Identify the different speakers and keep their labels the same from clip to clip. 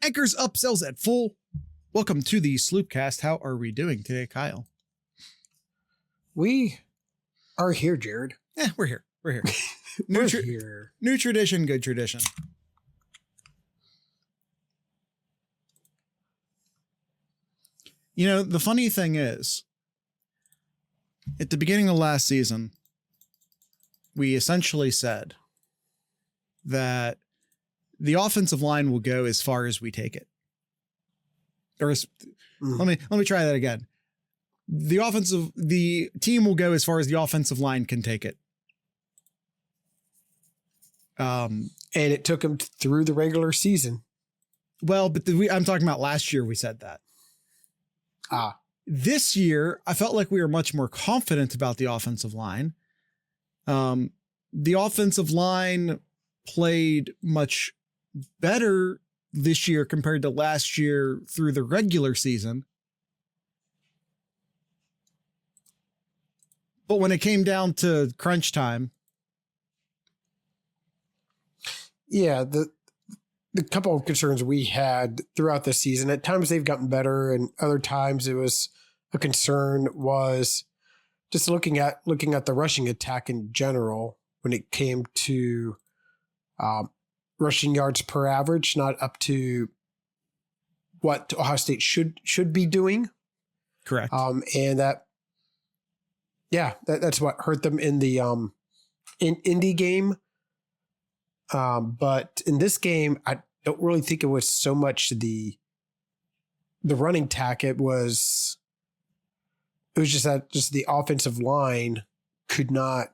Speaker 1: Anchors upsells at full. Welcome to the Sloopcast. How are we doing today, Kyle?
Speaker 2: We are here, Jared.
Speaker 1: We're here.
Speaker 2: We're here.
Speaker 1: New tradition, good tradition. You know, the funny thing is, at the beginning of last season, we essentially said that the offensive line will go as far as we take it. Let me try that again. The team will go as far as the offensive line can take it.
Speaker 2: And it took them through the regular season.
Speaker 1: Well, but I'm talking about last year. We said that. This year, I felt like we were much more confident about the offensive line. The offensive line played much better this year compared to last year through the regular season. But when it came down to crunch time.
Speaker 2: Yeah, the couple of concerns we had throughout the season, at times they've gotten better and other times it was a concern, was just looking at the rushing attack in general when it came to rushing yards per average, not up to what Ohio State should be doing.
Speaker 1: Correct.
Speaker 2: And that's what hurt them in the in Indy game. But in this game, I don't really think it was so much the running attack. It was just that the offensive line could not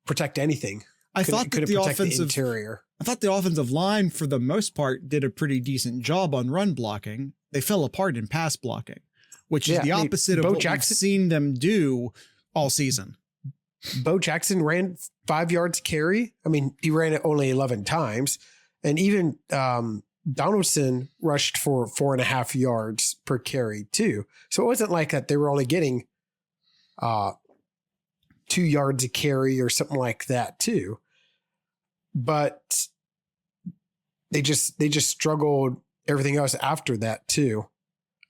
Speaker 2: protect anything.
Speaker 1: I thought the offensive line, for the most part, did a pretty decent job on run blocking. They fell apart in pass blocking, which is the opposite of what we've seen them do all season.
Speaker 2: Bo Jackson ran 5 yards carry. I mean, he ran it only 11 times. And even Donaldson rushed for 4.5 yards per carry too. So it wasn't like that they were only getting 2 yards a carry or something like that too. But they just struggled everything else after that too.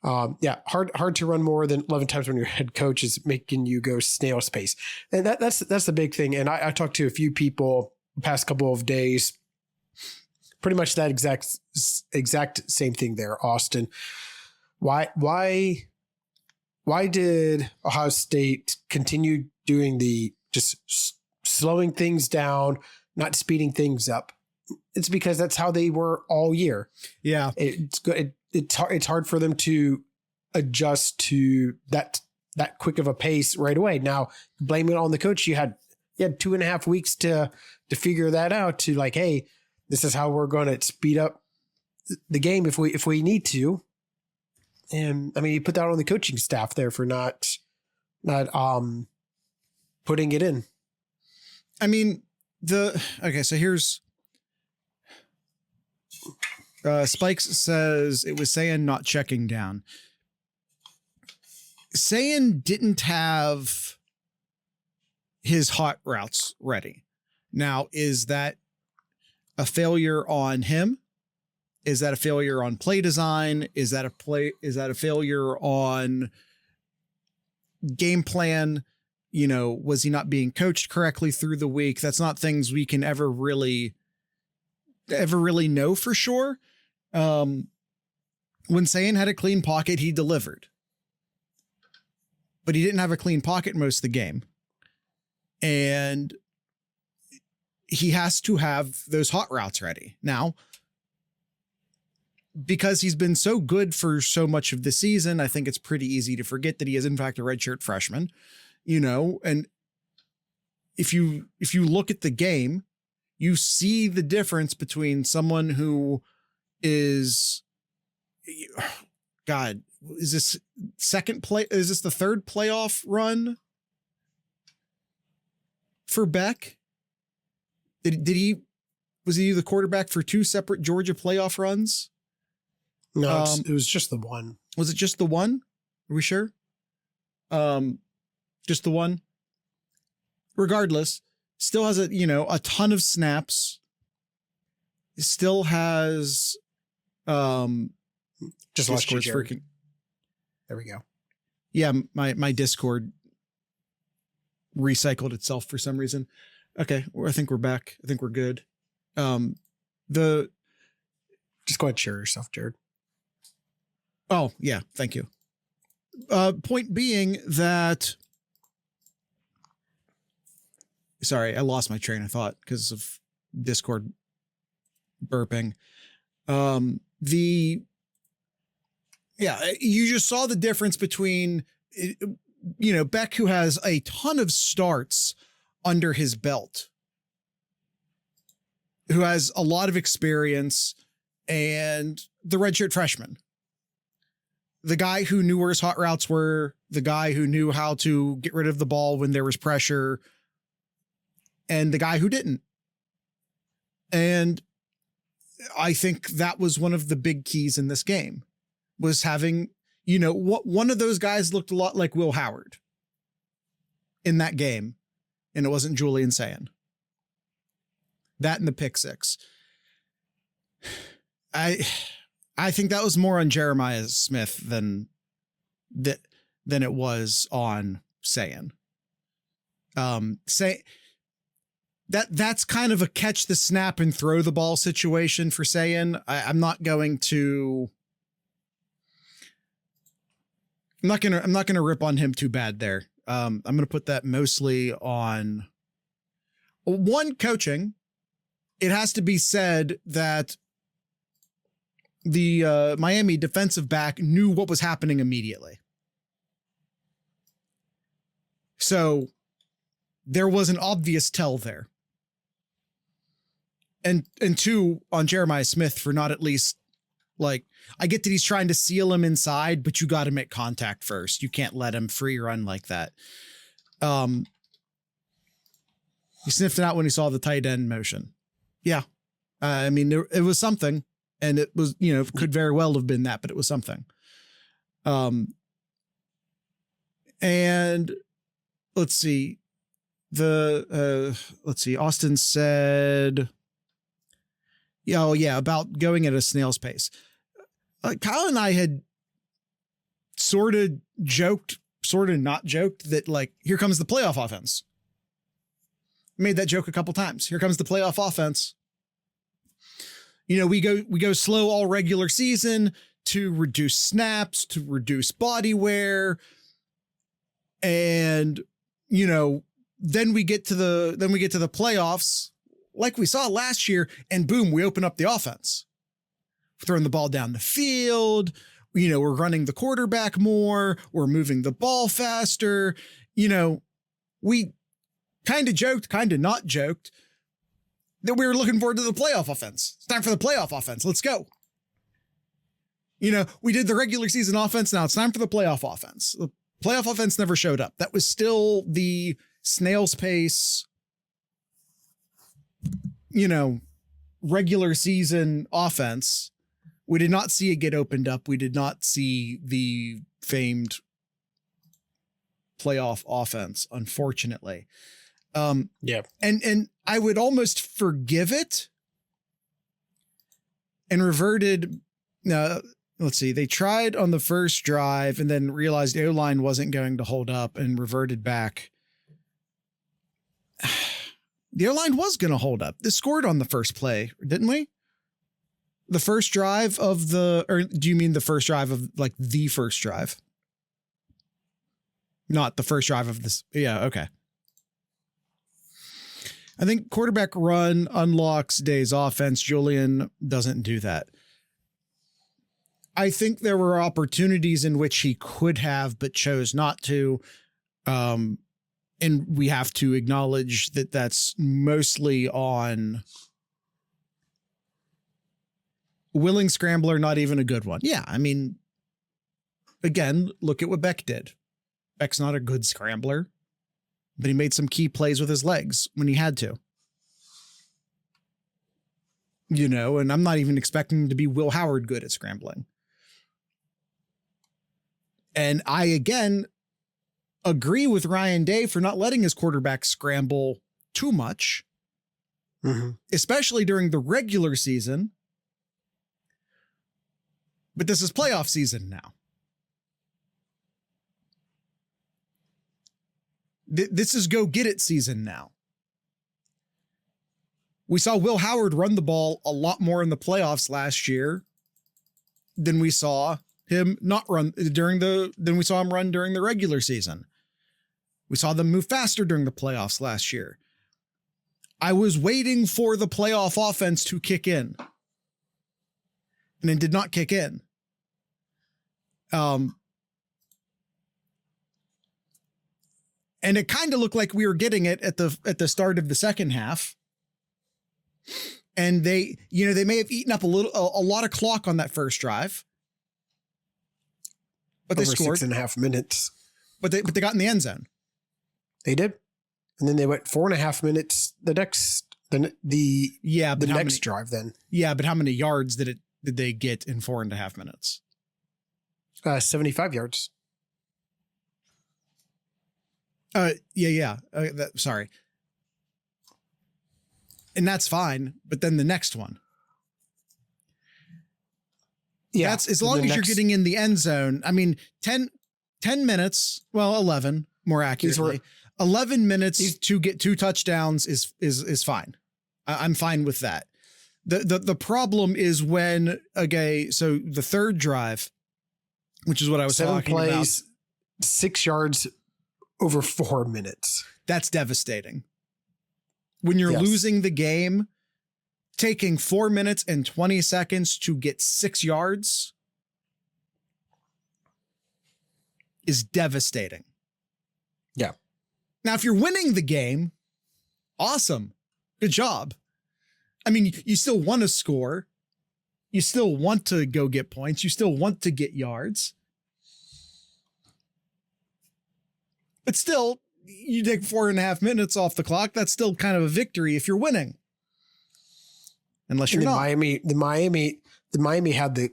Speaker 2: Hard to run more than 11 times when your head coach is making you go snail's pace. And that's the big thing. And I talked to a few people the past couple of days, pretty much that exact same thing there, Austin. Why did Ohio State continue doing the just slowing things down, not speeding things up? It's because that's how they were all year. Yeah. It's good. It's hard for them to adjust to that quick of a pace right away. Now, blame it on the coach. You had 2.5 weeks to figure that out, to like, hey, this is how we're going to speed up the game if we need to. And I mean, you put that on the coaching staff there for not putting it in.
Speaker 1: I mean, so here's Spikes says it was Sayan not checking down. Sayan didn't have his hot routes ready. Now, is that a failure on him? Is that a failure on play design? Is that a failure on game plan? You know, was he not being coached correctly through the week? That's not things we can ever really know for sure. When Sayan had a clean pocket, he delivered, but he didn't have a clean pocket most of the game. And he has to have those hot routes ready now, because he's been so good for so much of the season. I think it's pretty easy to forget that he is in fact a redshirt freshman, you know, and if you look at the game, you see the difference between someone who is, God, is this the third playoff run for Beck? Was he the quarterback for 2 separate Georgia playoff runs?
Speaker 2: No, it was just the one.
Speaker 1: Was it just the one? Are we sure? Just the one? Regardless, still has a ton of snaps still has
Speaker 2: Just lost you,
Speaker 1: Discord's
Speaker 2: Jared.
Speaker 1: freaking.
Speaker 2: There we go.
Speaker 1: Yeah, my Discord recycled itself for some reason. Okay, well, I think we're back. I think we're good. Just
Speaker 2: go ahead and share yourself, Jared.
Speaker 1: Oh, yeah, thank you. Point being that, sorry, I lost my train of thought because of Discord burping. You just saw the difference between, Beck, who has a ton of starts under his belt, who has a lot of experience, and the redshirt freshman. The guy who knew where his hot routes were, the guy who knew how to get rid of the ball when there was pressure, and the guy who didn't. And I think that was one of the big keys in this game, was having, one of those guys looked a lot like Will Howard in that game, and it wasn't Julian Sayin. That and the pick six. I think that was more on Jeremiah Smith than it was on Sayin. That's kind of a catch the snap and throw the ball situation for Sayin. I'm not going to rip on him too bad there. I'm going to put that mostly on one, coaching. It has to be said that the Miami defensive back knew what was happening immediately. So there was an obvious tell there. And two, on Jeremiah Smith for not at least, like, I get that he's trying to seal him inside, but you got to make contact first. You can't let him free run like that. He sniffed it out when he saw the tight end motion. Yeah. It was something, and it was, could very well have been that, but it was something. And let's see, Austin said, about going at a snail's pace. Kyle and I had sort of joked, sort of not joked, that, like, here comes the playoff offense. Made that joke a couple times. Here comes the playoff offense. We go slow all regular season to reduce snaps, to reduce body wear. And, then we get to the playoffs like we saw last year, and boom, we open up the offense. Throwing the ball down the field. We're running the quarterback more. We're moving the ball faster. We kind of joked, kind of not joked, that we were looking forward to the playoff offense. It's time for the playoff offense. Let's go. We did the regular season offense. Now it's time for the playoff offense. The playoff offense never showed up. That was still the snail's pace, regular season offense. We did not see it get opened up. We did not see the famed playoff offense, unfortunately.
Speaker 2: Yeah.
Speaker 1: And I would almost forgive it and reverted. Let's see. They tried on the first drive and then realized the O-line wasn't going to hold up and reverted back. The O-line was going to hold up. They scored on the first play, didn't we? The first drive of or do you mean the first drive of, like, the first drive? Not the first drive of this. Yeah. Okay. I think quarterback run unlocks Day's offense. Julian doesn't do that. I think there were opportunities in which he could have, but chose not to. And we have to acknowledge that that's mostly on willing scrambler, not even a good one. Yeah. Again, look at what Beck did. Beck's not a good scrambler, but he made some key plays with his legs when he had to. And I'm not even expecting him to be Will Howard good at scrambling. And I, again, agree with Ryan Day for not letting his quarterback scramble too much. especially during the regular season. But this is playoff season now. This is go get it season now. We saw Will Howard run the ball a lot more in the playoffs last year than we saw him not run than we saw him run during the regular season. We saw them move faster during the playoffs last year. I was waiting for the playoff offense to kick in, and it did not kick in. And it kind of looked like we were getting it at the start of the second half. And they may have eaten up a lot of clock on that first drive, but they scored
Speaker 2: 6.5 minutes.
Speaker 1: But they got in the end zone.
Speaker 2: They did, and then they went 4.5 minutes. The next drive. Then
Speaker 1: but how many yards did they get in 4.5 minutes?
Speaker 2: 75 yards.
Speaker 1: Sorry. And that's fine. But then the next one. Yeah. That's as long as you're getting in the end zone. I mean, 10 minutes, well, 11 more accurately. 11 minutes to get 2 touchdowns is fine. I'm fine with that. The problem is when, so the third drive, which is what I was talking about.
Speaker 2: 6 yards over 4 minutes.
Speaker 1: That's devastating. When you're losing the game, taking 4 minutes and 20 seconds to get 6 yards is devastating.
Speaker 2: Yeah.
Speaker 1: Now, if you're winning the game, awesome. Good job. I mean, you still want to score. You still want to go get points. You still want to get yards. But still, you take 4.5 minutes off the clock. That's still kind of a victory if you're winning. Unless you're not.
Speaker 2: The Miami had the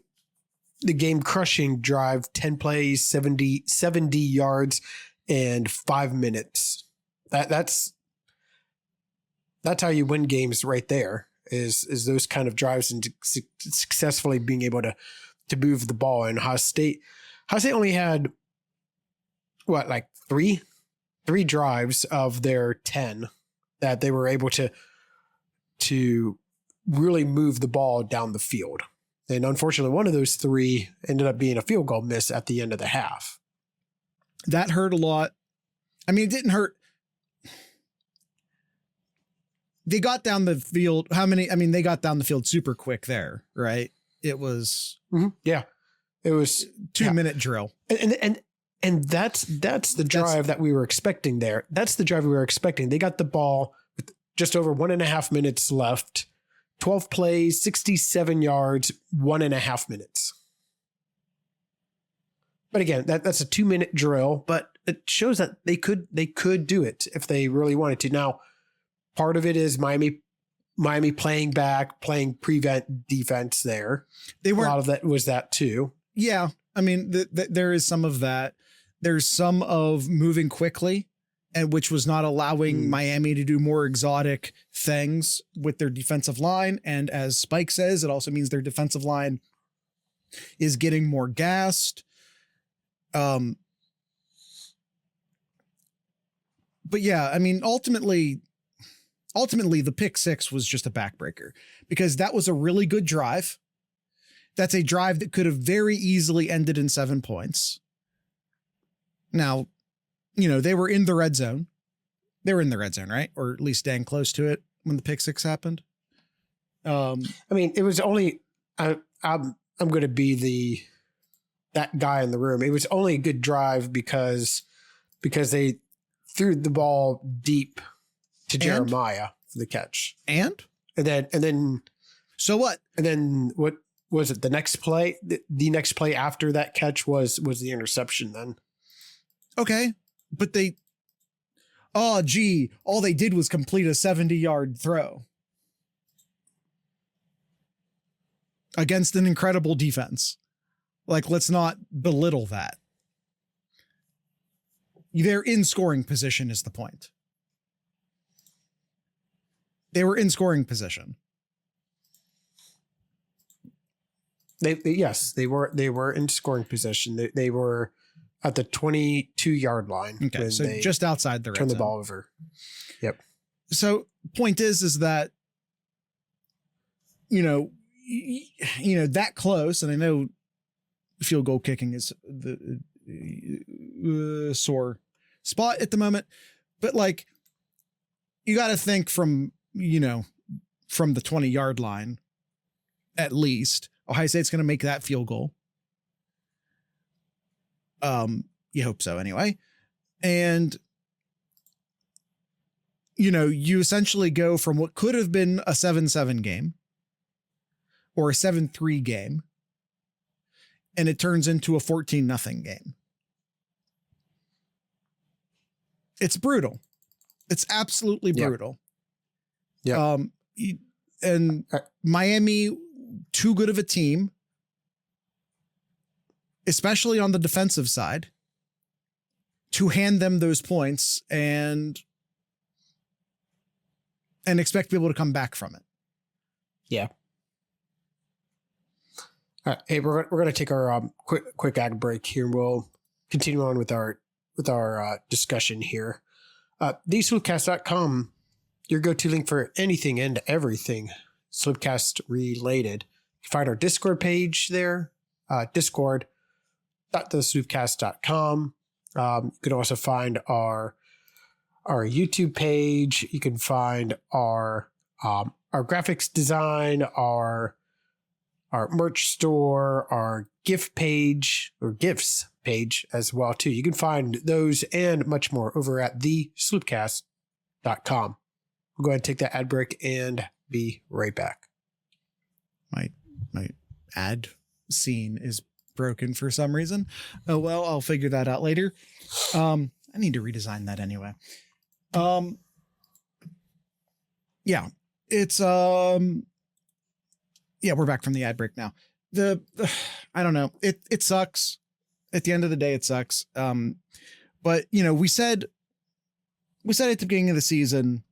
Speaker 2: game crushing drive, 10 plays, 70 yards, and 5 minutes. That's how you win games right there. Is those kind of drives and successfully being able to move the ball. And Ohio State only had three drives of their 10 that they were able to really move the ball down the field. And unfortunately, one of those 3 ended up being a field goal miss at the end of the half.
Speaker 1: That hurt a lot. I mean, it didn't hurt. They got down the field. They got down the field super quick there, right? It was,
Speaker 2: yeah, it was
Speaker 1: 2-minute drill.
Speaker 2: And that's the drive that we were expecting there. That's the drive we were expecting. They got the ball with just over 1.5 minutes left, 12 plays, 67 yards, 1.5 minutes. But again, that's a 2-minute drill, but it shows that they could do it if they really wanted to. Now, part of it is Miami playing back, playing prevent defense there. A lot of that was that too.
Speaker 1: Yeah. I mean, there is some of that. There's some of moving quickly, and which was not allowing Miami to do more exotic things with their defensive line. And as Spike says, it also means their defensive line is getting more gassed. But yeah, I mean, ultimately the pick 6 was just a backbreaker because that was a really good drive. That's a drive that could have very easily ended in 7 points. Now, they were in the red zone. They were in the red zone, right? Or at least dang close to it when the pick 6 happened.
Speaker 2: I mean, it was only, I'm going to be that guy in the room. It was only a good drive because they threw the ball deep to Jeremiah for the catch. And then
Speaker 1: so what?
Speaker 2: And then what was it? The next play, the next play after that catch was the interception then.
Speaker 1: Okay. But all they did was complete a 70-yard throw against an incredible defense. Let's not belittle that. They're in scoring position is the point. They were in scoring position.
Speaker 2: Yes, they were in scoring position. They were at the 22-yard line.
Speaker 1: Okay, so just outside the red
Speaker 2: turn the
Speaker 1: zone.
Speaker 2: ball over. Yep.
Speaker 1: So point is that, that close, and I know field goal kicking is the sore spot at the moment, but like, you got to think from the 20-yard line, at least. Ohio State's going to make that field goal. You hope so anyway. And, you essentially go from what could have been a 7-7 game or a 7-3 game, and it turns into a 14-0 game. It's brutal. It's absolutely brutal.
Speaker 2: Yeah.
Speaker 1: And Miami, too good of a team, especially on the defensive side, to hand them those points and expect people to come back from it.
Speaker 2: Yeah. All right. Hey, we're going to take our quick ad break here. We'll continue on with our discussion here. TheSlipcast.com, your go-to link for anything and everything Slipcast related. You find our Discord page there, discord.theslipcast.com. You can also find our YouTube page. You can find our graphics design, our merch store, our gift page or gifts page as well too. You can find those and much more over at theslipcast.com. We'll go ahead and take that ad break and be right back.
Speaker 1: My ad scene is broken for some reason. Oh, well, I'll figure that out later. I need to redesign that anyway. Yeah, it's, we're back from the ad break now. I don't know. It sucks. At the end of the day, it sucks. But we said at the beginning of the season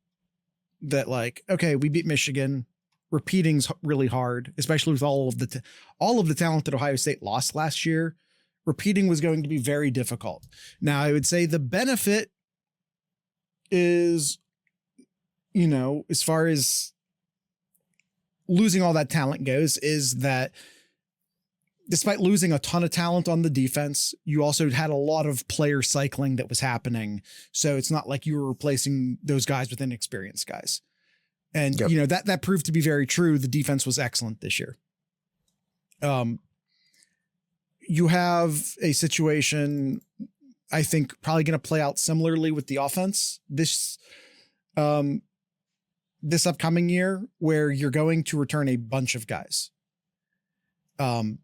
Speaker 1: that, like, okay, we beat Michigan. Repeating's really hard, especially with all of the talent that Ohio State lost last year. Repeating was going to be very difficult. Now, I would say the benefit is, as far as losing all that talent goes, is that despite losing a ton of talent on the defense, you also had a lot of player cycling that was happening. So it's not like you were replacing those guys with inexperienced guys. And,
Speaker 2: yep.
Speaker 1: That proved to be very true. The defense was excellent this year. You have a situation, I think, probably going to play out similarly with the offense this upcoming year, where you're going to return a bunch of guys. You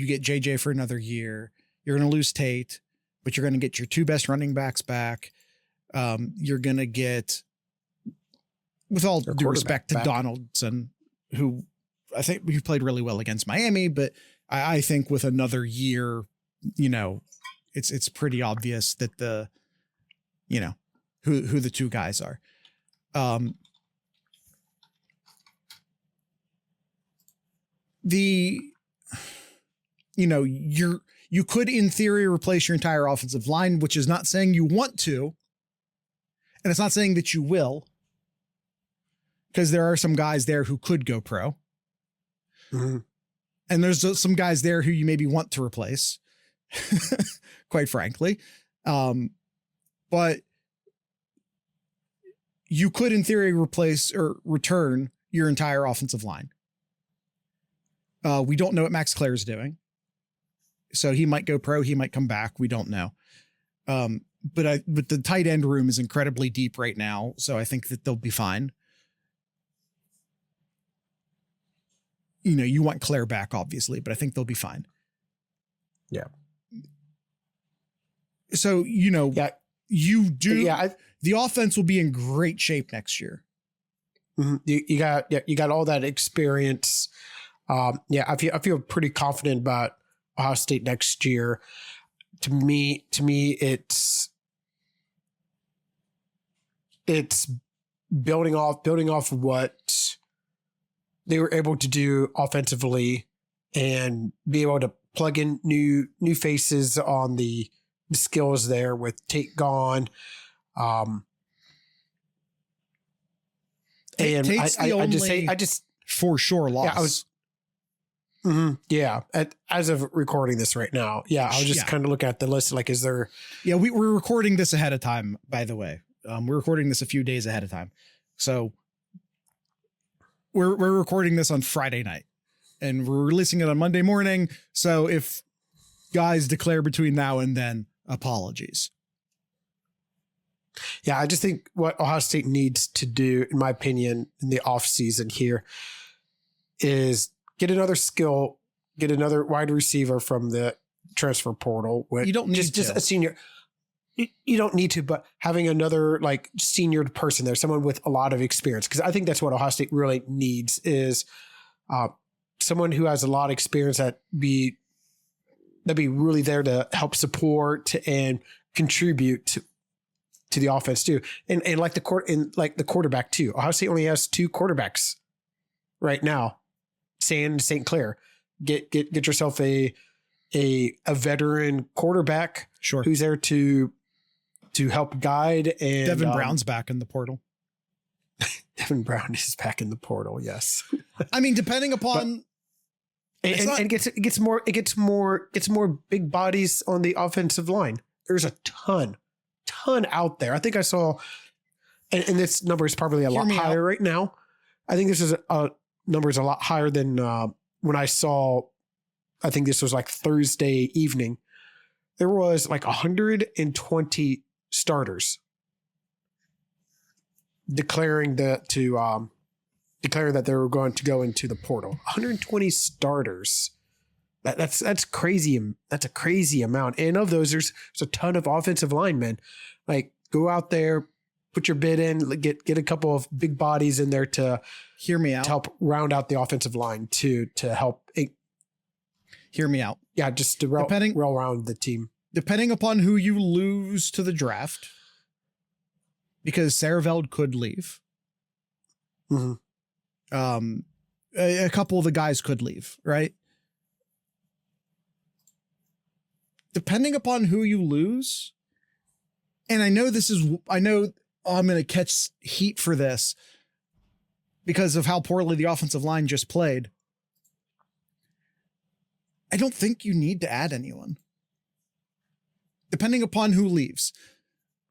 Speaker 1: get JJ for another year. You're going to lose Tate, but you're going to get your two best running backs back. You're going to get, with all due respect to Donaldson, who I think we played really well against Miami, but I think with another year, it's pretty obvious that who the two guys are. You could in theory replace your entire offensive line, which is not saying you want to, and it's not saying that you will, because there are some guys there who could go pro.
Speaker 2: Mm-hmm.
Speaker 1: And there's some guys there who you maybe want to replace, quite frankly. But you could in theory replace or return your entire offensive line. We don't know what Max Claire's doing. So he might go pro. He might come back. We don't know. But the tight end room is incredibly deep right now. So I think that they'll be fine. You want Claire back, obviously, but I think they'll be fine.
Speaker 2: Yeah.
Speaker 1: So, you do. Yeah, the offense will be in great shape next year.
Speaker 2: Mm-hmm. You got all that experience. I feel pretty confident about Ohio State next year. To me, it's building off what they were able to do offensively and be able to plug in new faces on the skills there with Tate gone. And
Speaker 1: Tate's the
Speaker 2: I just
Speaker 1: for sure loss.
Speaker 2: As of recording this right now. Yeah. I was just kind of looking at the list. Like, is there?
Speaker 1: Yeah. We're recording this ahead of time, by the way. We're recording this a few days ahead of time. So we're recording this on Friday night and we're releasing it on Monday morning. So if guys declare between now and then, apologies.
Speaker 2: Yeah, I just think what Ohio State needs to do, in my opinion, in the offseason here is get another wide receiver from the transfer portal.
Speaker 1: You don't need
Speaker 2: just a senior. You don't need to, but having another like senior person there, someone with a lot of experience, because I think that's what Ohio State really needs is someone who has a lot of experience that'd be really there to help support and contribute to the offense too. And like the quarterback too. Ohio State only has 2 quarterbacks right now. St. Clair. Get yourself a veteran quarterback,
Speaker 1: sure,
Speaker 2: who's there to help guide. And
Speaker 1: Devin Brown's back in the portal.
Speaker 2: Devin Brown is back in the portal. Yes.
Speaker 1: I mean, depending upon,
Speaker 2: it gets more big bodies on the offensive line. There's a ton out there. I think I saw, and this number is probably a lot higher right now. I think this is number is a lot higher than when I saw. I think this was like Thursday evening. There was like 120 starters declaring that they were going to go into the portal. 120 starters. That's crazy. That's a crazy amount. And of those, there's a ton of offensive linemen. Like, go out there, put your bid in, get a couple of big bodies in there to
Speaker 1: hear me out,
Speaker 2: to help round out the offensive line to help.
Speaker 1: Hear me out.
Speaker 2: Yeah, just to roll around the team. Depending
Speaker 1: upon who you lose to the draft, because Sareveld could leave.
Speaker 2: Mm-hmm.
Speaker 1: A couple of the guys could leave, right? Depending upon who you lose, and I know I'm going to catch heat for this because of how poorly the offensive line just played. I don't think you need to add anyone. Depending upon who leaves.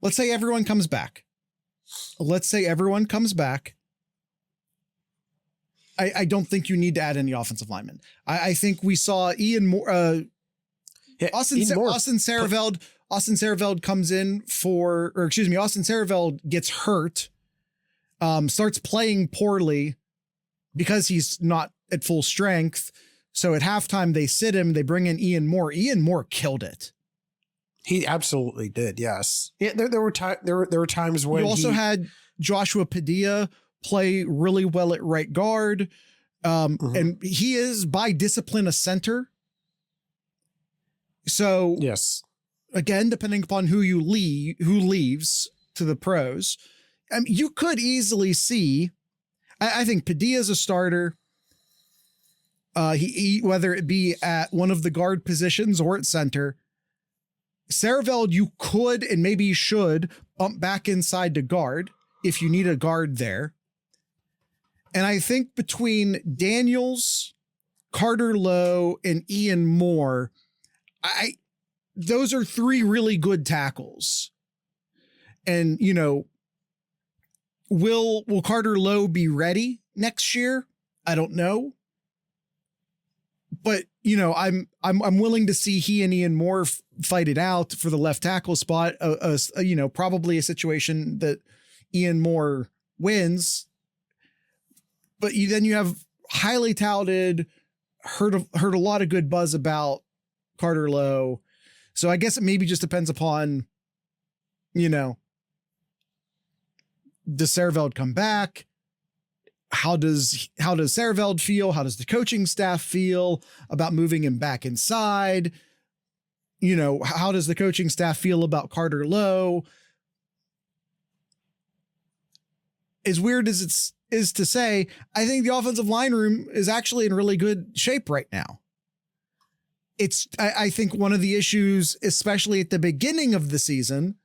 Speaker 1: Let's say everyone comes back. I don't think you need to add any offensive linemen. I think we saw Ian Moore, Austin Sareveld. Austin Sareveld comes in Austin Sareveld gets hurt, starts playing poorly because he's not at full strength. So at halftime, they sit him, they bring in Ian Moore. Ian Moore killed it.
Speaker 2: He absolutely did. Yes. Yeah. There were times when
Speaker 1: you also had Joshua Padilla play really well at right guard. And he is by discipline a center. So
Speaker 2: yes,
Speaker 1: again, depending upon who leaves to the pros, you could easily see, I think Padilla's a starter. He whether it be at one of the guard positions or at center. Sareveld, you could and maybe you should bump back inside to guard if you need a guard there. And I think between Daniels, Carter Lowe, and Ian Moore, those are 3 really good tackles. And, will Carter Lowe be ready next year? I don't know. But, I'm willing to see he and Ian Moore fight it out for the left tackle spot. Probably a situation that Ian Moore wins. But then you have highly touted, heard a lot of good buzz about Carter Lowe. So I guess it maybe just depends upon, does Sareveld come back? How does Sareveld feel? How does the coaching staff feel about moving him back inside? How does the coaching staff feel about Carter Lowe? as weird as it's is to say, I think the offensive line room is actually in really good shape right now. I think one of the issues, especially at the beginning of the season,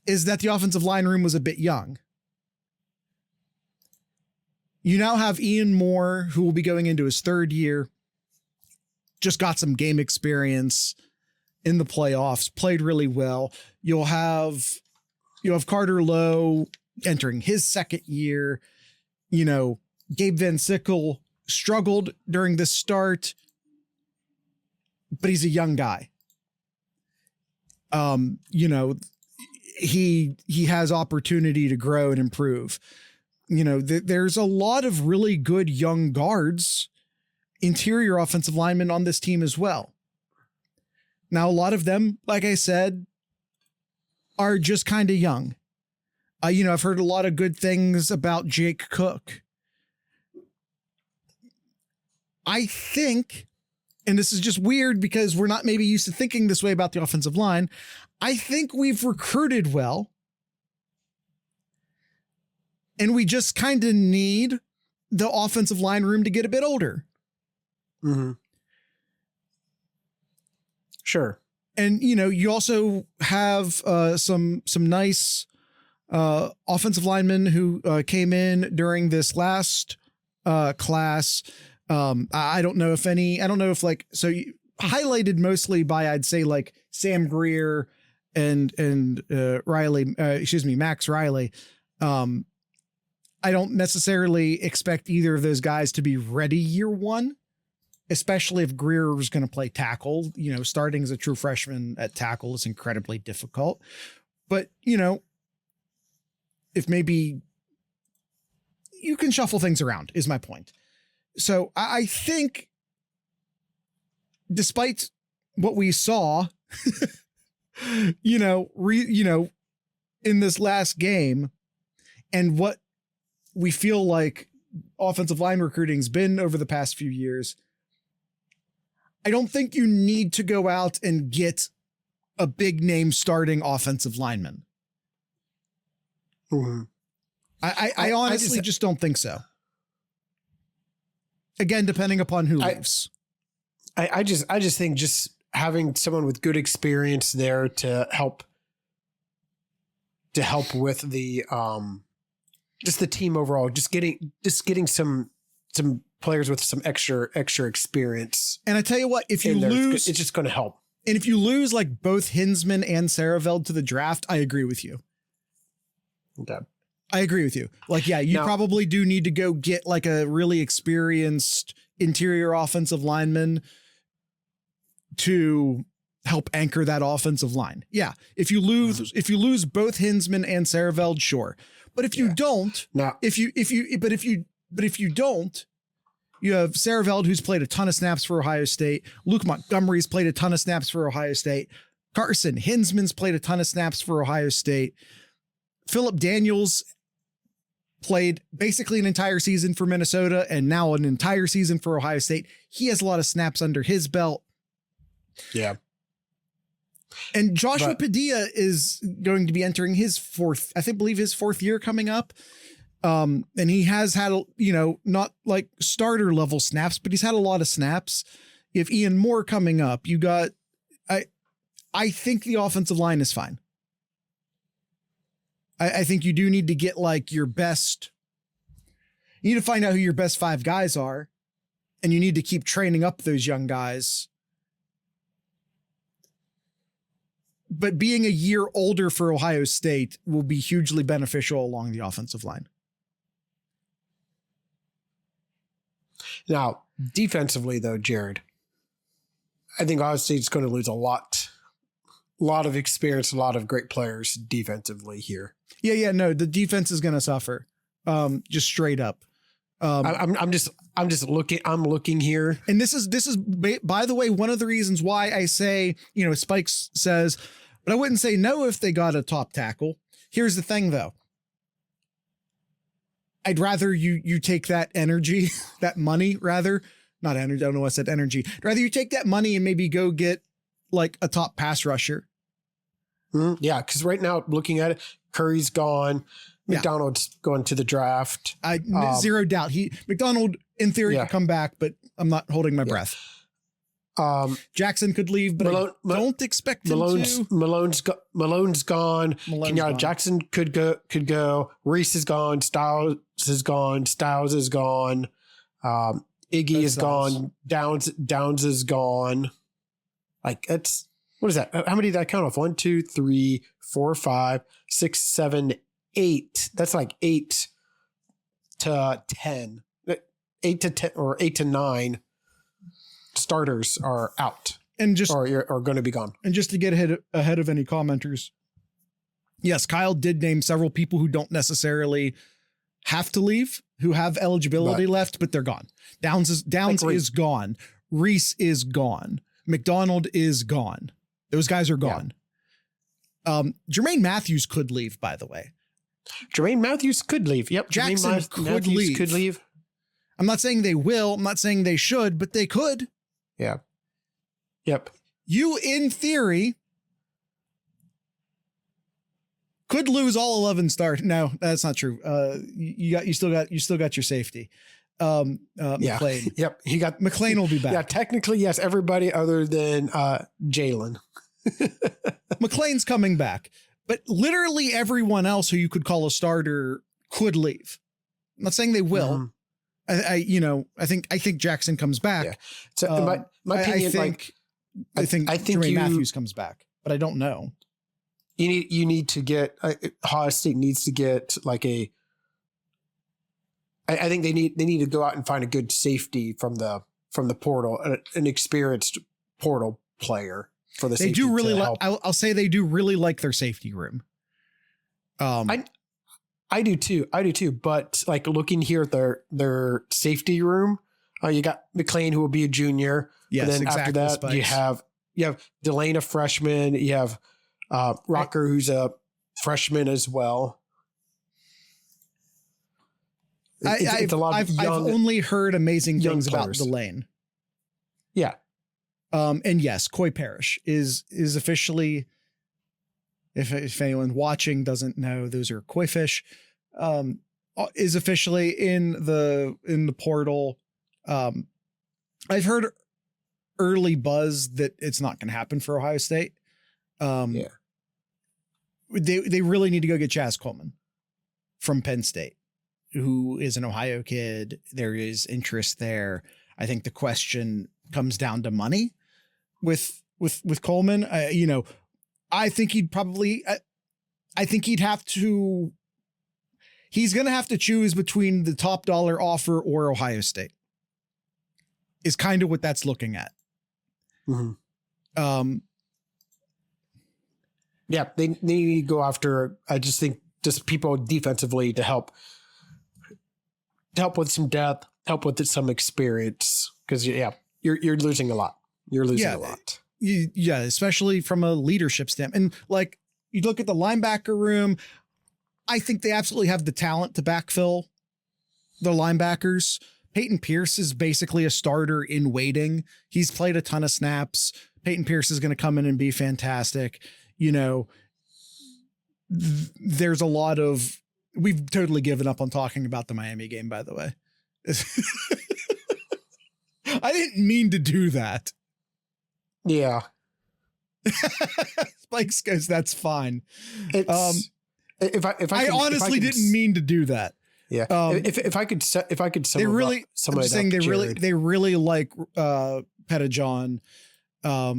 Speaker 1: is that the offensive line room was a bit young. You now have Ian Moore, who will be going into his third year, just got some game experience in the playoffs, played really well. You'll have Carter Lowe entering his second year. Gabe Van Sickle struggled during the start, but he's a young guy. He has opportunity to grow and improve. There's a lot of really good young guards, interior offensive linemen on this team as well. Now, a lot of them, like I said, are just kind of young. I've heard a lot of good things about Jake Cook. I think, and this is just weird because we're not maybe used to thinking this way about the offensive line, I think we've recruited well. And we just kind of need the offensive line room to get a bit older.
Speaker 2: Mm-hmm. Sure.
Speaker 1: And, you also have some nice offensive linemen who came in during this last class. I don't know if highlighted mostly by, I'd say, like Sam Greer and Max Riley. I don't necessarily expect either of those guys to be ready year one, especially if Greer was going to play tackle. Starting as a true freshman at tackle is incredibly difficult. But, if maybe you can shuffle things around is my point. So I think despite what we saw, in this last game and what we feel like offensive line recruiting's been over the past few years, I don't think you need to go out and get a big name starting offensive lineman.
Speaker 2: Mm-hmm.
Speaker 1: I honestly just don't think so. Again, depending upon who leaves.
Speaker 2: I just think just having someone with good experience there to help with the just the team overall, just getting some players with some extra experience.
Speaker 1: And I tell you what, if you lose,
Speaker 2: it's just going to help.
Speaker 1: And if you lose like both Hinsman and Saraveld to the draft, I agree with you.
Speaker 2: Okay.
Speaker 1: I agree with you. Like, yeah, you probably do need to go get like a really experienced interior offensive lineman to help anchor that offensive line. Yeah. If you lose both Hinsman and Saraveld, sure. But if you don't, if you don't, you have Saraveld, who's played a ton of snaps for Ohio State. Luke Montgomery's played a ton of snaps for Ohio State. Carson Hinsman's played a ton of snaps for Ohio State. Philip Daniels played basically an entire season for Minnesota and now an entire season for Ohio State. He has a lot of snaps under his belt.
Speaker 2: Yeah.
Speaker 1: And Joshua Padilla is going to be entering his fourth year coming up. And he has had, not like starter level snaps, but he's had a lot of snaps. You have Ian Moore coming up. You got, I think the offensive line is fine. I think you do need to get like you need to find out who your best 5 guys are, and you need to keep training up those young guys. But being a year older for Ohio State will be hugely beneficial along the offensive line.
Speaker 2: Now, defensively though, Jared, I think Ohio State's going to lose a lot of experience, a lot of great players defensively here. Yeah,
Speaker 1: no, the defense is going to suffer. Just straight up.
Speaker 2: I'm looking here.
Speaker 1: And this is by the way, one of the reasons why I say, Spikes says, but I wouldn't say no if they got a top tackle. Here's the thing though. I'd rather you take that energy, that money rather, not energy. I don't know why I said energy. I'd rather you take that money and maybe go get like a top pass rusher.
Speaker 2: Yeah. Cause right now looking at it, Curry's gone. McDonald's going to the draft.
Speaker 1: Zero doubt. McDonald in theory could come back, but I'm not holding my breath. Jackson could leave, but I don't expect him to.
Speaker 2: Malone's gone.
Speaker 1: Malone's
Speaker 2: Kenyatta
Speaker 1: gone.
Speaker 2: Jackson could go. Reese is gone. Styles is gone. Iggy is gone. Downs is gone. Like that's what is that? How many did I count off? 1, 2, 3, 4, 5, 6, 7, 8. That's like 8 to 10. 8 to 10 or 8 to 9 starters are out
Speaker 1: And just
Speaker 2: or are going to be gone.
Speaker 1: And just to get ahead of any commenters, yes, Kyle did name several people who don't necessarily have to leave, who have eligibility left, but they're gone. Downs is gone. Reese is gone. McDonald is gone. Those guys are gone. Jermaine Matthews could leave, by the way.
Speaker 2: Jermaine Matthews could leave. Yep.
Speaker 1: Jackson could leave. I'm not saying they will. I'm not saying they should, but they could.
Speaker 2: Yeah. Yep.
Speaker 1: You, in theory, could lose all 11 stars. No, that's not true. You still got your safety. McLean.
Speaker 2: Yep. He got
Speaker 1: McLean will be back.
Speaker 2: Yeah, technically, yes. Everybody other than Jalen.
Speaker 1: McLean's coming back, but literally everyone else who you could call a starter could leave. I'm not saying they will. I think Jackson comes back. Yeah.
Speaker 2: So my opinion,
Speaker 1: I think Jermaine Matthews comes back, but I don't know.
Speaker 2: You need to get Ohio State needs to get like a. I think they need to go out and find a good safety from the portal, an experienced portal player for the.
Speaker 1: They do really like. I'll say they do really like their safety room.
Speaker 2: I do too. But like looking here at their safety room, you got McLean who will be a junior.
Speaker 1: Yes,
Speaker 2: but then
Speaker 1: exactly.
Speaker 2: After that,
Speaker 1: Spikes.
Speaker 2: you have Delane, a freshman. You have Rocker, who's a freshman as well. It's a lot of young.
Speaker 1: I've only heard amazing things about
Speaker 2: players.
Speaker 1: Delane.
Speaker 2: Yeah.
Speaker 1: And yes, Coy Parrish is officially. If anyone watching doesn't know, those are koi fish. Is officially in the portal. I've heard early buzz that it's not going to happen for Ohio State. They really need to go get Chaz Coleman from Penn State, who is an Ohio kid. There is interest there. I think the question comes down to money with Coleman. I think he'd probably, I think he'd have to, he's going to have to choose between the top dollar offer or Ohio State is kind of what that's looking at.
Speaker 2: Mm-hmm. Yeah, they need to go after, I just think just people defensively to help with some depth, help with some experience. Cause you're losing a lot. You're losing a lot.
Speaker 1: Yeah, especially from a leadership standpoint. And like you look at the linebacker room, I think they absolutely have the talent to backfill the linebackers. Peyton Pierce is basically a starter in waiting. He's played a ton of snaps. Peyton Pierce is going to come in and be fantastic. There's a lot of, we've totally given up on talking about the Miami game, by the way. I didn't mean to do that.
Speaker 2: Yeah.
Speaker 1: Spikes goes, that's fine.
Speaker 2: If I
Speaker 1: honestly didn't mean to do that.
Speaker 2: Yeah. If I could
Speaker 1: they really, I'm just saying they really like Pettijohn. I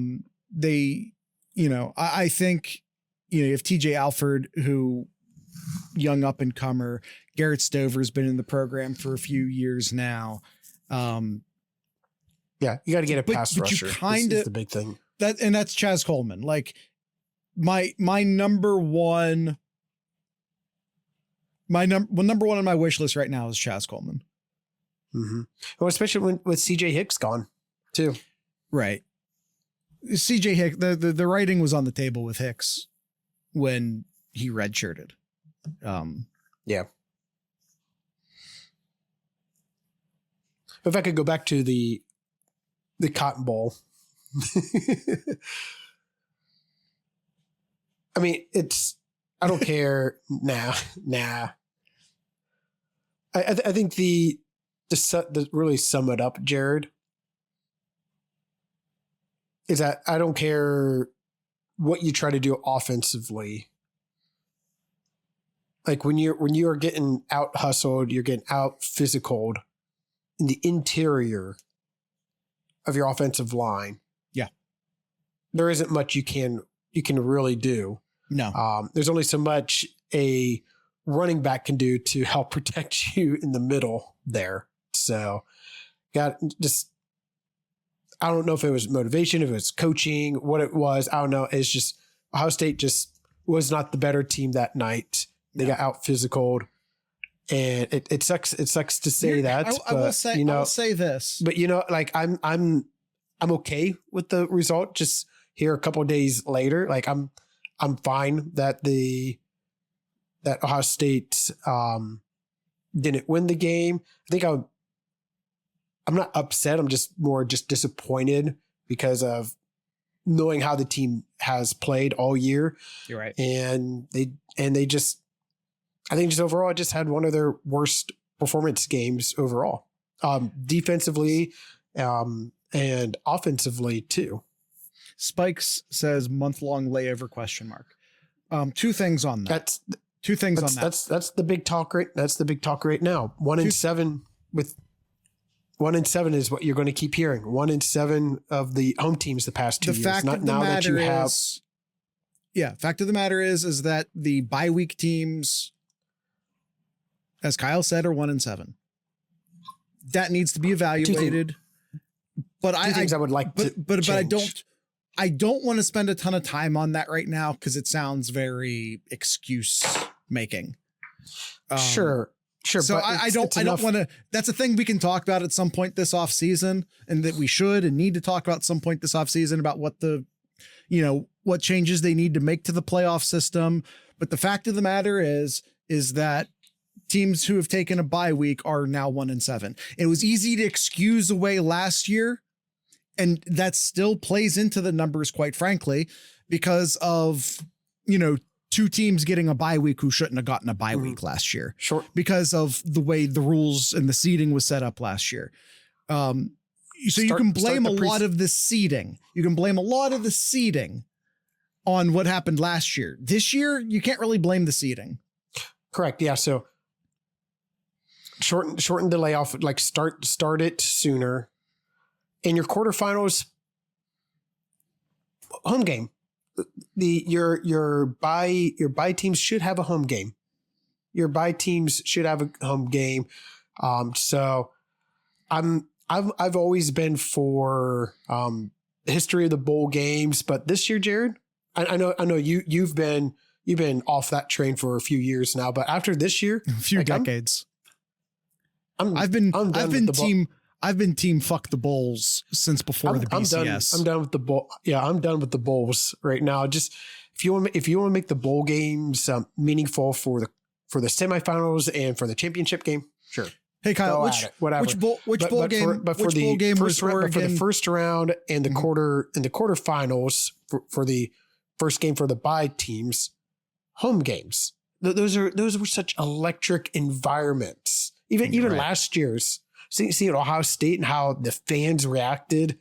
Speaker 1: think, if TJ Alford, who young up and comer, Garrett Stover's been in the program for a few years now.
Speaker 2: Yeah, you got to get a pass rusher.
Speaker 1: You kind of
Speaker 2: the big thing.
Speaker 1: That's Chaz Coleman. Like my number one on my wish list right now is Chaz Coleman.
Speaker 2: Mm-hmm. Well, especially with CJ Hicks gone too.
Speaker 1: Right. CJ Hicks, the writing was on the table with Hicks when he redshirted.
Speaker 2: Yeah. If I could go back to the Cotton Bowl. I mean, I don't care. Nah. I think to really sum it up, Jared, is that I don't care what you try to do offensively. Like when you are getting out hustled, you're getting out physicaled in the interior of your offensive line.
Speaker 1: Yeah.
Speaker 2: There isn't much you can really do.
Speaker 1: No.
Speaker 2: There's only so much a running back can do to help protect you in the middle there. So I don't know if it was motivation, if it was coaching, what it was. I don't know. It's just Ohio State just was not the better team that night. They got out physicaled, and it sucks. It sucks to say that.
Speaker 1: I will say this,
Speaker 2: but like I'm okay with the result. Just here a couple of days later, like I'm fine that Ohio State didn't win the game. I think I'm not upset. I'm just more disappointed because of knowing how the team has played all year.
Speaker 1: You're right.
Speaker 2: And they just, I think just overall just had one of their worst performance games overall, defensively, and offensively too.
Speaker 1: Spikes says month-long layover question mark. Two things on that. That's
Speaker 2: the big talk right. That's the big talk right now. 1-7 with 1-7 is what you're going to keep hearing. 1-7 of the home teams the past 2 years.
Speaker 1: Fact of the matter is that the bye week teams, as Kyle said, are 1-7. That needs to be evaluated. But
Speaker 2: I would like to change.
Speaker 1: I don't want to spend a ton of time on that right now because it sounds very excuse making.
Speaker 2: Sure.
Speaker 1: So I don't want to. That's a thing we can talk about at some point this off season, and that we should and need to talk about some point this off season about what what changes they need to make to the playoff system. But the fact of the matter is that teams who have taken a bye week are now 1-7. It was easy to excuse away last year, and that still plays into the numbers, quite frankly, because of, two teams getting a bye week who shouldn't have gotten a bye week last year.
Speaker 2: Sure.
Speaker 1: Because of the way the rules and the seeding was set up last year. You can blame a lot of the seeding. You can blame a lot of the seeding on what happened last year. This year, you can't really blame the seeding.
Speaker 2: Correct. Yeah. So shorten the layoff, like start it sooner. In your quarterfinals, home game. Your bye teams should have a home game. Your bye teams should have a home game. So I've always been for the history of the bowl games, but this year, Jared, I know you've been off that train for a few years now, but after this year,
Speaker 1: a few decades, I've been team fuck the bowls since before the BCS.
Speaker 2: I'm done with the bowl. Yeah, I'm done with the bowls right now. Just if you want to make the bowl games meaningful for the semifinals and for the championship game, sure.
Speaker 1: Hey Kyle, which bowl game was Oregon?
Speaker 2: For the first round and the quarterfinals for the first game for the bye teams, home games. Those were such electric environments. Even last year's. Seeing Ohio State and how the fans reacted,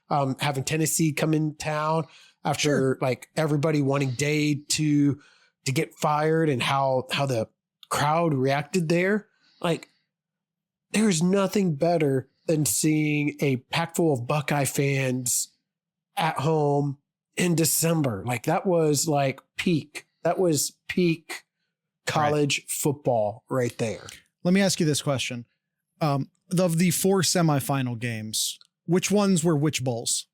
Speaker 2: having Tennessee come in town after like everybody wanting Day to get fired, and how the crowd reacted there. Like, there's nothing better than seeing a pack full of Buckeye fans at home in December. Like, that was like peak. That was peak college football right there.
Speaker 1: Let me ask you this question. Of the 4 semifinal games, which ones were which bowls?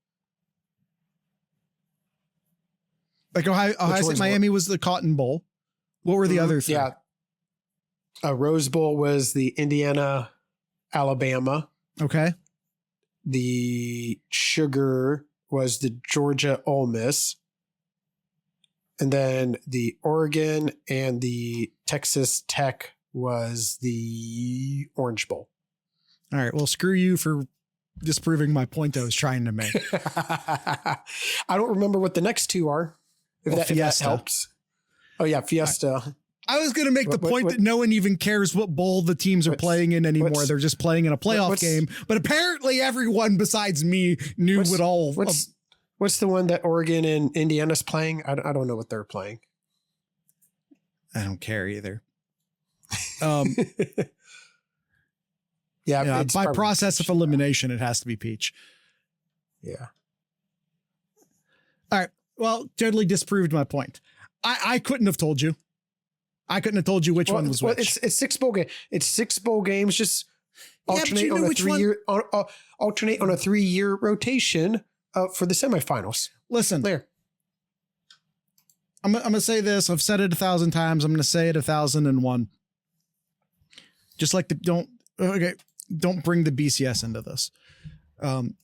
Speaker 1: Like Ohio State, Miami was the Cotton Bowl. What were the other 3?
Speaker 2: Yeah. Rose Bowl was the Indiana, Alabama.
Speaker 1: Okay.
Speaker 2: The Sugar was the Georgia, Ole Miss. And then the Oregon and the Texas Tech was the Orange Bowl.
Speaker 1: All right. Well, screw you for disproving my point I was trying to make.
Speaker 2: I don't remember what the next 2 are. If that helps. Oh yeah. Fiesta.
Speaker 1: I was going to make the point that no one even cares what bowl the teams are playing in anymore. They're just playing in a playoff game. But apparently everyone besides me knew what all.
Speaker 2: What's the one that Oregon and Indiana's playing? I don't know what they're playing.
Speaker 1: I don't care either.
Speaker 2: Yeah,
Speaker 1: by process of elimination, it has to be Peach.
Speaker 2: Yeah.
Speaker 1: All right. Well, totally disproved my point. I couldn't have told you. I couldn't have told you which one was which.
Speaker 2: It's 6 bowl game. It's 6 bowl games. Just alternate on a 3-year alternate on a 3-year rotation for the semifinals.
Speaker 1: Listen, there. I'm gonna say this. I've said it 1,000 times. I'm gonna say it 1,001. Just like don't bring the BCS into this.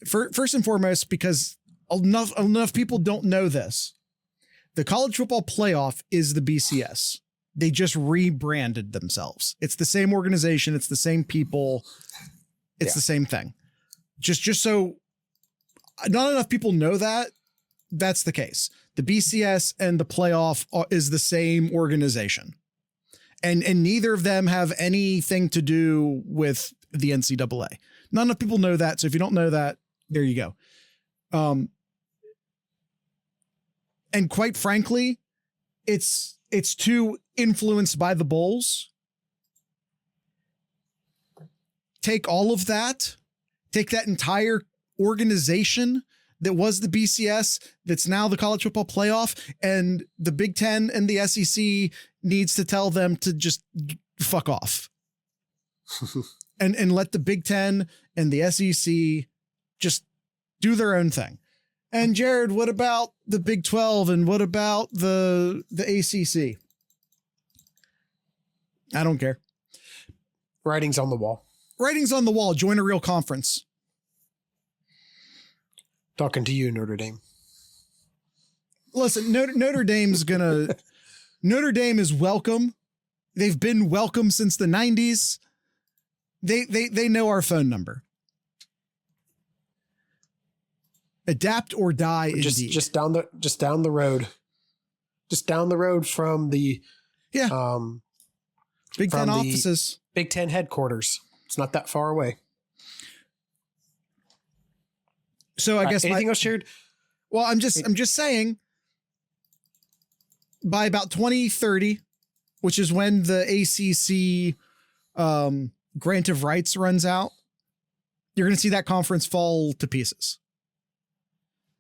Speaker 1: First and foremost, because enough people don't know this. The college football playoff is the BCS. They just rebranded themselves. It's the same organization. It's the same people. It's the same thing. Just so not enough people know that that's the case. The BCS and the playoff is the same organization. And neither of them have anything to do with the NCAA. Not enough people know that. So if you don't know that, there you go. And quite frankly, it's too influenced by the bowls. Take all of that, take that entire organization that was the BCS, that's now the college football playoff, and the Big Ten and the SEC needs to tell them to just fuck off. and let the Big Ten and the SEC just do their own thing. And Jared, what about the Big 12 and what about the ACC? I don't care.
Speaker 2: Writing's on the wall.
Speaker 1: Writing's on the wall. Join a real conference.
Speaker 2: Talking to you, Notre Dame.
Speaker 1: Listen, Notre Dame is welcome. They've been welcome since the 90s. They know our phone number. Adapt or die. Indeed.
Speaker 2: Just down the road. Just down the road from the
Speaker 1: Big Ten offices.
Speaker 2: Big Ten headquarters. It's not that far away.
Speaker 1: So I guess
Speaker 2: anything else shared?
Speaker 1: Well, I'm just saying by about 2030, which is when the ACC grant of rights runs out, you're going to see that conference fall to pieces.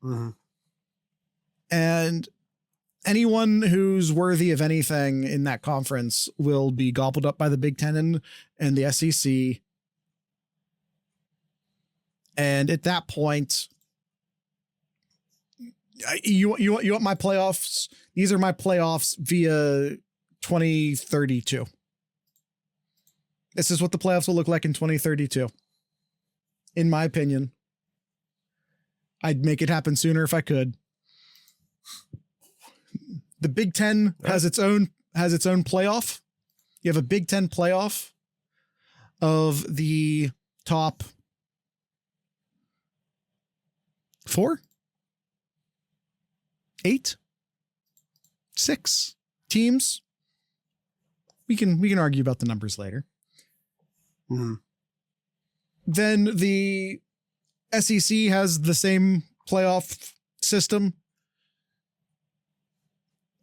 Speaker 2: Mm-hmm.
Speaker 1: And anyone who's worthy of anything in that conference will be gobbled up by the Big Ten and the SEC. And at that point, you want my playoffs? These are my playoffs via 2032. This is what the playoffs will look like in 2032. In my opinion, I'd make it happen sooner if I could. The Big Ten has its own playoff. You have a Big Ten playoff of the top 4, 8, 6 teams. We can argue about the numbers later.
Speaker 2: Mm-hmm.
Speaker 1: Then the SEC has the same playoff system.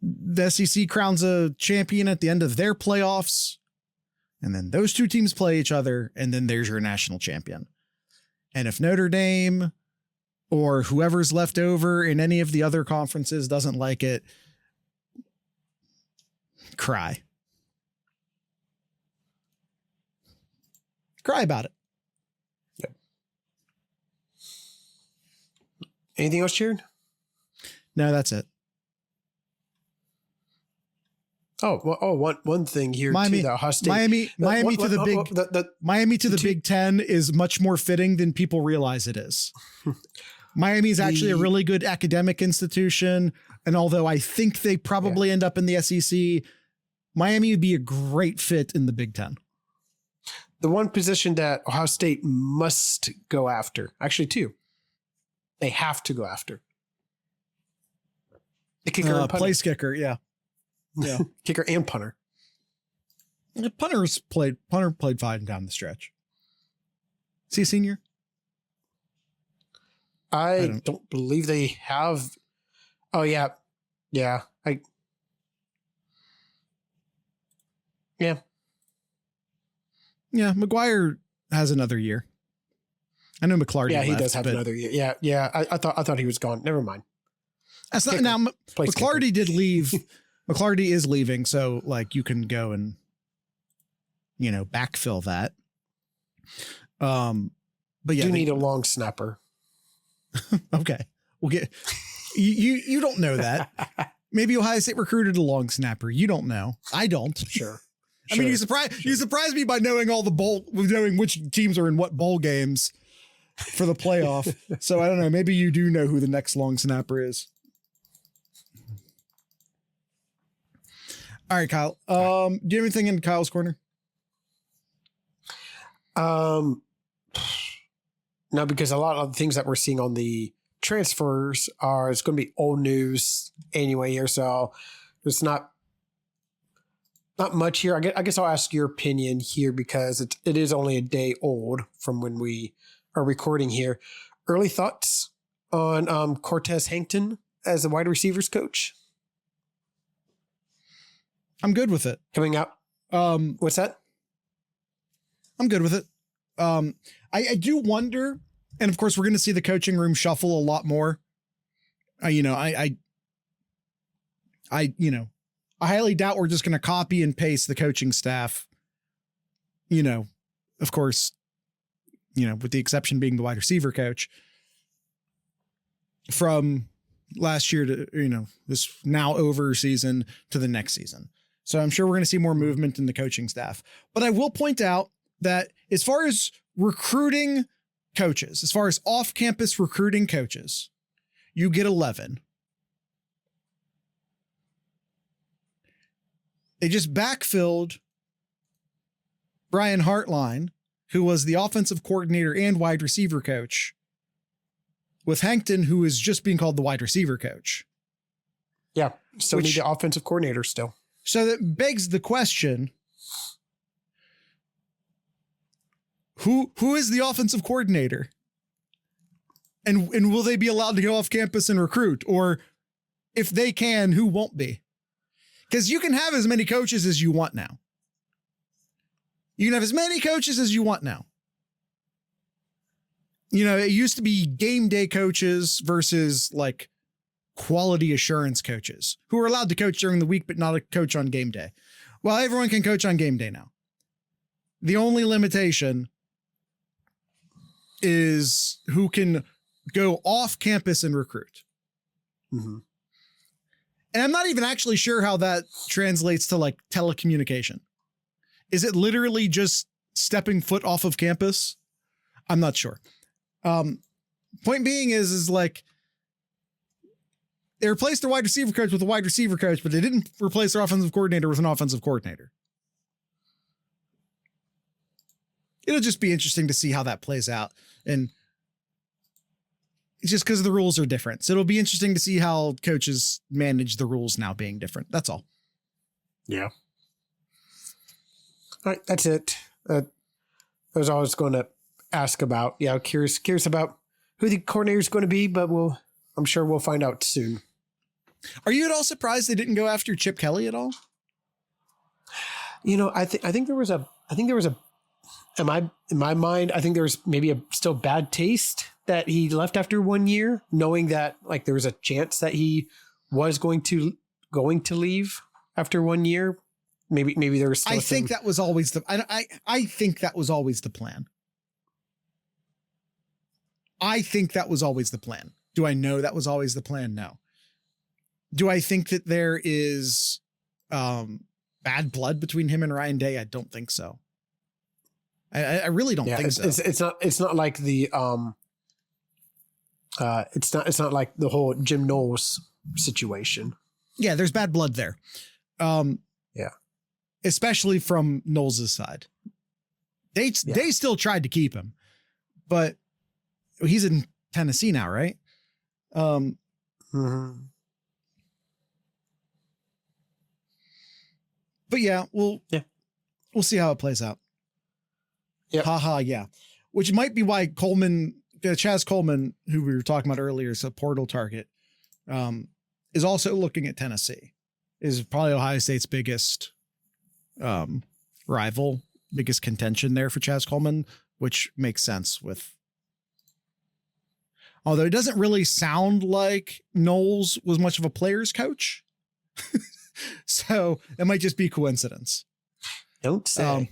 Speaker 1: The SEC crowns a champion at the end of their playoffs. And then those two teams play each other. And then there's your national champion. And if Notre Dame or whoever's left over in any of the other conferences doesn't like it, cry. Cry about it.
Speaker 2: Yep. Anything else, Jared?
Speaker 1: No, that's it.
Speaker 2: One thing here
Speaker 1: Miami,
Speaker 2: too. The Ohio State,
Speaker 1: Miami to the Big Ten is much more fitting than people realize it is. Miami is actually a really good academic institution, and although I think they probably end up in the SEC, Miami would be a great fit in the Big Ten.
Speaker 2: The one position that Ohio State must go after, actually two, they have to go after. The kicker and punter.
Speaker 1: Place kicker, yeah.
Speaker 2: Kicker and punter.
Speaker 1: Punter played fine down the stretch. Is he a senior?
Speaker 2: I don't believe they have. Oh yeah. Yeah.
Speaker 1: Yeah. McGuire has another year. I know McClarty.
Speaker 2: Yeah, he
Speaker 1: left,
Speaker 2: does have another year. Yeah. Yeah. I thought he was gone. Never mind.
Speaker 1: That's not, now McClarty did leave. McClarty is leaving. So like you can go and, backfill that. But yeah,
Speaker 2: you need a long snapper.
Speaker 1: Okay. We'll get you don't know that. Maybe Ohio State recruited a long snapper. You don't know. I don't.
Speaker 2: Sure.
Speaker 1: I mean, you surprised me by knowing knowing which teams are in what bowl games for the playoff. So I don't know. Maybe you do know who the next long snapper is. All right, Kyle. Do you have anything in Kyle's corner?
Speaker 2: No, because a lot of the things that we're seeing on the transfers it's going to be old news anyway here. So there's not much here. I guess I'll ask your opinion here because it is only a day old from when we are recording here. Early thoughts on Cortez Hankton as the wide receivers coach?
Speaker 1: I'm good with it.
Speaker 2: Coming out. What's that?
Speaker 1: I'm good with it. I do wonder, and of course we're going to see the coaching room shuffle a lot more. I highly doubt we're just going to copy and paste the coaching staff. Of course, with the exception being the wide receiver coach from last year to, this now over season to the next season. So I'm sure we're going to see more movement in the coaching staff, but I will point out that as far as recruiting coaches, as far as off-campus recruiting coaches, you get 11. They just backfilled Brian Hartline, who was the offensive coordinator and wide receiver coach, with Hankton, who is just being called the wide receiver coach.
Speaker 2: Yeah, still need the offensive coordinator still.
Speaker 1: So that begs the question, who is the offensive coordinator? And will they be allowed to go off campus and recruit? Or if they can, who won't be? Because you can have as many coaches as you want now. You can have as many coaches as you want now. It used to be game day coaches versus like quality assurance coaches who are allowed to coach during the week, but not a coach on game day. Well, everyone can coach on game day now. The only limitation is who can go off campus and recruit.
Speaker 2: Mm-hmm.
Speaker 1: And I'm not even actually sure how that translates to like telecommunication. Is it literally just stepping foot off of campus? I'm not sure. Point being is like they replaced their wide receiver coach with a wide receiver coach, but they didn't replace their offensive coordinator with an offensive coordinator. It'll just be interesting to see how that plays out. And it's just because the rules are different. So it'll be interesting to see how coaches manage the rules now being different. That's all.
Speaker 2: Yeah. All right. That's it. That was all I was going to ask about. Yeah. Curious about who the coordinator is going to be, but I'm sure we'll find out soon.
Speaker 1: Are you at all surprised they didn't go after Chip Kelly at all?
Speaker 2: I think there was a in my mind, I think there was maybe a still bad taste that he left after 1 year, knowing that like there was a chance that he was going to leave after 1 year. Maybe there was still
Speaker 1: I think that was always the I think that was always the plan. I think that was always the plan. Do I know that was always the plan? No. Do I think that there is bad blood between him and Ryan Day? I don't think so. I really don't think so.
Speaker 2: It's not like the it's not like the whole Jim Knowles situation.
Speaker 1: Yeah, there's bad blood there.
Speaker 2: Yeah.
Speaker 1: Especially from Knowles' side. They still tried to keep him, but he's in Tennessee now, right?
Speaker 2: Mm-hmm.
Speaker 1: But yeah, we'll we'll see how it plays out.
Speaker 2: Yep.
Speaker 1: Haha, yeah. Which might be why Chaz Coleman, who we were talking about earlier, is a portal target, is also looking at Tennessee. Is probably Ohio State's biggest rival, biggest contention there for Chaz Coleman, which makes sense with. Although it doesn't really sound like Knowles was much of a player's coach. So it might just be coincidence.
Speaker 2: Don't say.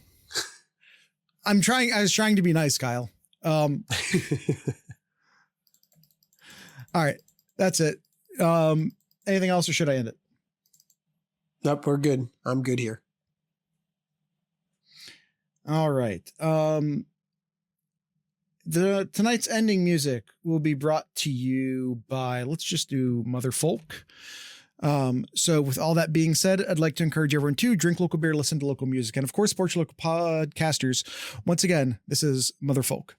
Speaker 1: I was trying to be nice, Kyle. All right. That's it. Anything else or should I end it?
Speaker 2: Nope, we're good. I'm good here.
Speaker 1: All right. Tonight's ending music will be brought to you by, let's just do Motherfolk. So with all that being said, I'd like to encourage everyone to drink local beer, listen to local music, and of course, support your local podcasters. Once again, this is Motherfolk.